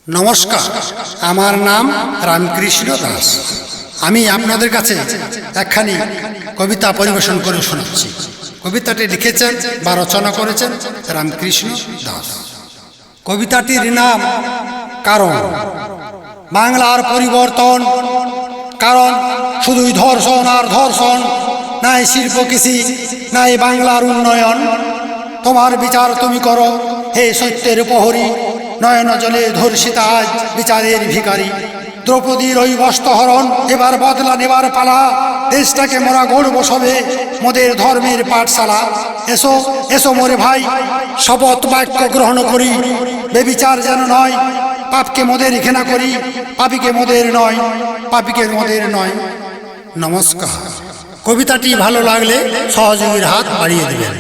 নমস্কার, আমার নাম রামকৃষ্ণ দাস। আমি আপনাদের কাছে একখানি কবিতা পরিবেশন করে শোনাচ্ছি। কবিতাটি লিখেছেন বা রচনা করেছেন রামকৃষ্ণ দাস। কবিতাটির নাম কারণ। বাংলার পরিবর্তন কারণ শুধুই ধর্ষণ আর ধর্ষণ, নাই শিল্প কৃষি, নাই বাংলার উন্নয়ন। তোমার বিচার তুমি করো হে সত্যের প্রহরী, নয়ন জলে ধর্ষিতা আজ বিচারের ভিখারি। দ্রৌপদীর ওই বস্ত্রহরণ এবার বদলা নেবার পালা, দেশটাকে মোরা গড়ব সবে মোদের ধর্মের পাঠশালা। এসো এসো মোরে ভাই, শপথ বাক্য গ্রহণ করি, বেবিচার যেন নয়, পাপকে মোদের ঘৃণা করি, পাপীকে মোদের নয়, পাপীকে মোদের নয়। নমস্কার। কবিতাটি ভালো লাগলে সহযোগীর হাত বাড়িয়ে দেবেন।